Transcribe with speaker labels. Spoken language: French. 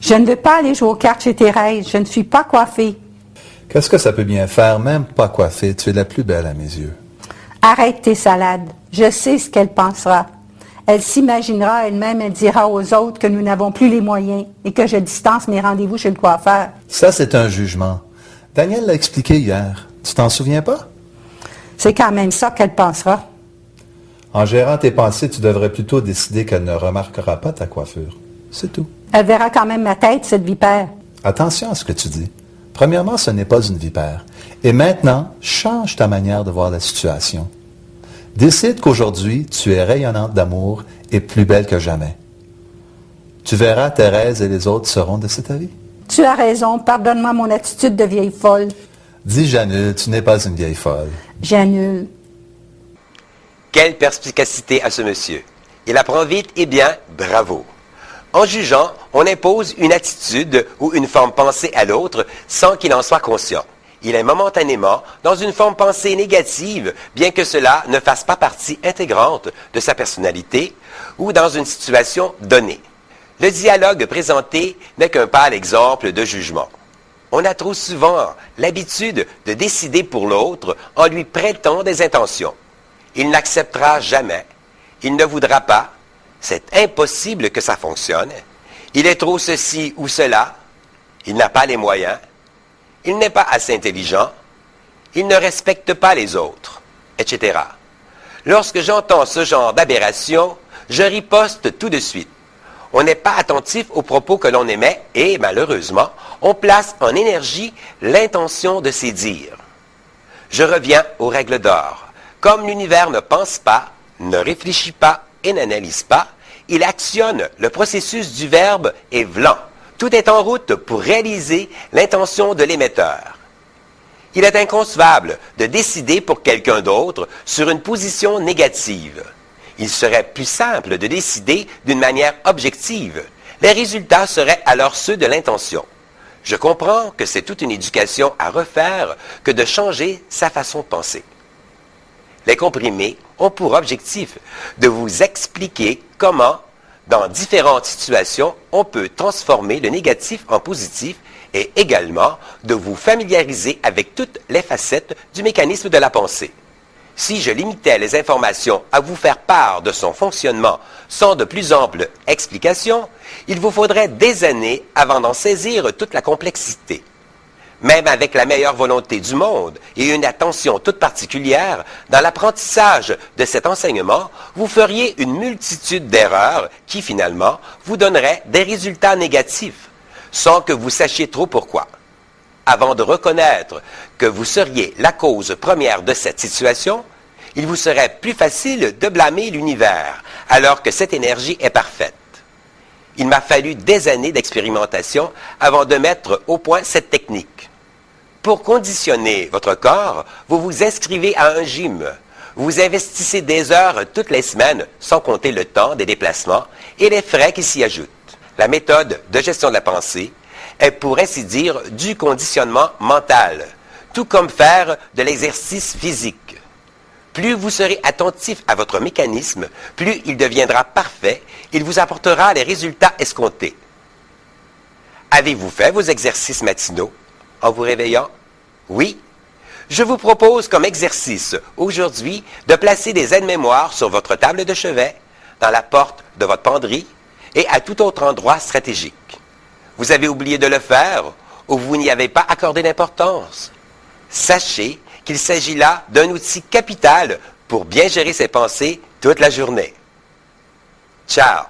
Speaker 1: Je ne veux pas aller jouer aux cartes chez Thérèse. Je ne suis pas coiffée.
Speaker 2: Qu'est-ce que ça peut bien faire, même pas coiffée? Tu es la plus belle à mes yeux.
Speaker 1: Arrête tes salades. Je sais ce qu'elle pensera. Elle s'imaginera elle-même, elle dira aux autres que nous n'avons plus les moyens et que je distance mes rendez-vous chez le coiffeur.
Speaker 2: Ça, c'est un jugement. Daniel l'a expliqué hier. Tu t'en souviens pas?
Speaker 1: C'est quand même ça qu'elle pensera.
Speaker 2: En gérant tes pensées, tu devrais plutôt décider qu'elle ne remarquera pas ta coiffure. C'est tout.
Speaker 1: Elle verra quand même ma tête, cette vipère.
Speaker 2: Attention à ce que tu dis. Premièrement, ce n'est pas une vipère. Et maintenant, change ta manière de voir la situation. Décide qu'aujourd'hui, tu es rayonnante d'amour et plus belle que jamais. Tu verras, Thérèse et les autres seront de cet avis.
Speaker 1: Tu as raison, pardonne-moi mon attitude de vieille folle.
Speaker 2: Dis, j'annule, tu n'es pas une vieille folle.
Speaker 1: J'annule.
Speaker 3: Quelle perspicacité à ce monsieur. Il apprend vite et bien, bravo. En jugeant, on impose une attitude ou une forme pensée à l'autre sans qu'il en soit conscient. Il est momentanément dans une forme pensée négative, bien que cela ne fasse pas partie intégrante de sa personnalité ou dans une situation donnée. Le dialogue présenté n'est qu'un pâle exemple de jugement. On a trop souvent l'habitude de décider pour l'autre en lui prêtant des intentions. Il n'acceptera jamais. Il ne voudra pas. C'est impossible que ça fonctionne. Il est trop ceci ou cela. Il n'a pas les moyens. Il n'est pas assez intelligent. Il ne respecte pas les autres, etc. Lorsque j'entends ce genre d'aberration, je riposte tout de suite. On n'est pas attentif aux propos que l'on émet et, malheureusement, on place en énergie l'intention de ces dires. Je reviens aux règles d'or. Comme l'univers ne pense pas, ne réfléchit pas et n'analyse pas, il actionne le processus du verbe « et vlan ». Tout est en route pour réaliser l'intention de l'émetteur. Il est inconcevable de décider pour quelqu'un d'autre sur une position négative. Il serait plus simple de décider d'une manière objective. Les résultats seraient alors ceux de l'intention. Je comprends que c'est toute une éducation à refaire que de changer sa façon de penser. Les comprimés ont pour objectif de vous expliquer comment, dans différentes situations, on peut transformer le négatif en positif et également de vous familiariser avec toutes les facettes du mécanisme de la pensée. Si je limitais les informations à vous faire part de son fonctionnement sans de plus amples explications, il vous faudrait des années avant d'en saisir toute la complexité. Même avec la meilleure volonté du monde et une attention toute particulière, dans l'apprentissage de cet enseignement, vous feriez une multitude d'erreurs qui, finalement, vous donneraient des résultats négatifs, sans que vous sachiez trop pourquoi. Avant de reconnaître que vous seriez la cause première de cette situation, il vous serait plus facile de blâmer l'univers, alors que cette énergie est parfaite. Il m'a fallu des années d'expérimentation avant de mettre au point cette technique. Pour conditionner votre corps, vous vous inscrivez à un gym. Vous investissez des heures toutes les semaines, sans compter le temps des déplacements et les frais qui s'y ajoutent. La méthode de gestion de la pensée est, pour ainsi dire, du conditionnement mental, tout comme faire de l'exercice physique. Plus vous serez attentif à votre mécanisme, plus il deviendra parfait, il vous apportera les résultats escomptés. Avez-vous fait vos exercices matinaux en vous réveillant? Oui. Je vous propose comme exercice aujourd'hui de placer des aides-mémoires sur votre table de chevet, dans la porte de votre penderie et à tout autre endroit stratégique. Vous avez oublié de le faire ou vous n'y avez pas accordé d'importance. Sachez qu'il s'agit là d'un outil capital pour bien gérer ses pensées toute la journée. Ciao!